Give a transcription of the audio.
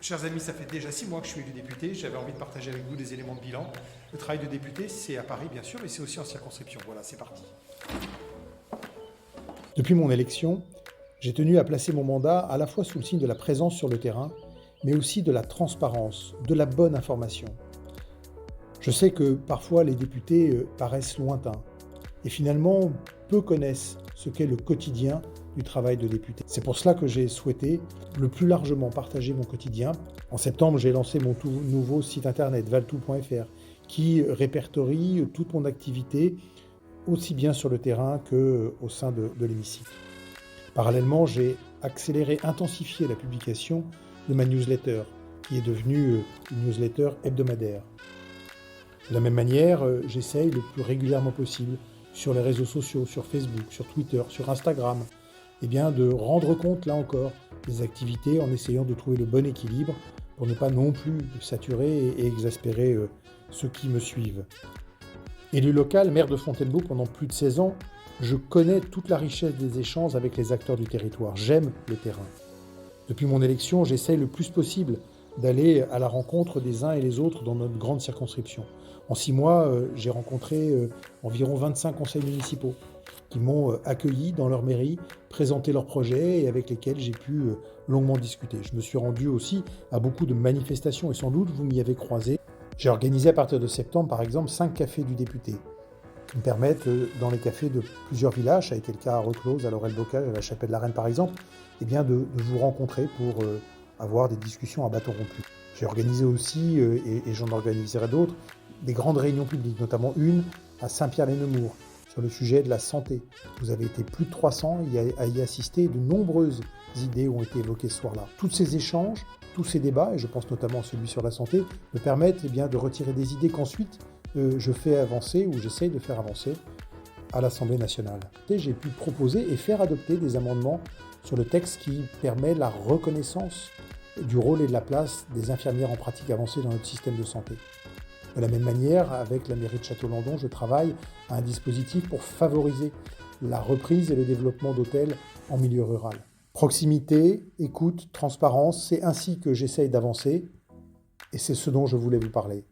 Chers amis, ça fait déjà 6 mois que je suis élu député. J'avais envie de partager avec vous des éléments de bilan. Le travail de député, c'est à Paris, bien sûr, mais c'est aussi en circonscription. Voilà, c'est parti. Depuis mon élection, j'ai tenu à placer mon mandat à la fois sous le signe de la présence sur le terrain, mais aussi de la transparence, de la bonne information. Je sais que parfois les députés paraissent lointains et finalement peu connaissent ce qu'est le quotidien du travail de député. C'est pour cela que j'ai souhaité le plus largement partager mon quotidien. En septembre, j'ai lancé mon tout nouveau site internet valtou.fr qui répertorie toute mon activité aussi bien sur le terrain qu'au sein de l'hémicycle. Parallèlement, j'ai accéléré, intensifié la publication de ma newsletter, qui est devenue une newsletter hebdomadaire. De la même manière, j'essaye le plus régulièrement possible sur les réseaux sociaux, sur Facebook, sur Twitter, sur Instagram, de rendre compte, là encore, des activités en essayant de trouver le bon équilibre pour ne pas non plus saturer et exaspérer ceux qui me suivent. Élu local, maire de Fontainebleau pendant plus de 16 ans, je connais toute la richesse des échanges avec les acteurs du territoire. J'aime le terrain. Depuis mon élection, j'essaye le plus possible d'aller à la rencontre des uns et les autres dans notre grande circonscription. En 6 mois, j'ai rencontré environ 25 conseils municipaux qui m'ont accueilli dans leur mairie, présenté leurs projets et avec lesquels j'ai pu longuement discuter. Je me suis rendu aussi à beaucoup de manifestations et sans doute vous m'y avez croisé. J'ai organisé à partir de septembre, par exemple, 5 cafés du député qui me permettent, dans les cafés de plusieurs villages, ça a été le cas à Reclose, à Laurel-Bocage, à la Chapelle-la-Reine par exemple, de vous rencontrer pour avoir des discussions à bâton rompu. J'ai organisé aussi, et j'en organiserai d'autres, des grandes réunions publiques, notamment une à Saint-Pierre-les-Nemours, sur le sujet de la santé. Vous avez été plus de 300 à y assister, de nombreuses idées ont été évoquées ce soir-là. Tous ces échanges, tous ces débats, et je pense notamment à celui sur la santé, me permettent de retirer des idées qu'ensuite je fais avancer ou j'essaye de faire avancer à l'Assemblée nationale. Et j'ai pu proposer et faire adopter des amendements sur le texte qui permet la reconnaissance du rôle et de la place des infirmières en pratique avancée dans notre système de santé. De la même manière, avec la mairie de Château-Landon, je travaille à un dispositif pour favoriser la reprise et le développement d'hôtels en milieu rural. Proximité, écoute, transparence, c'est ainsi que j'essaye d'avancer et c'est ce dont je voulais vous parler.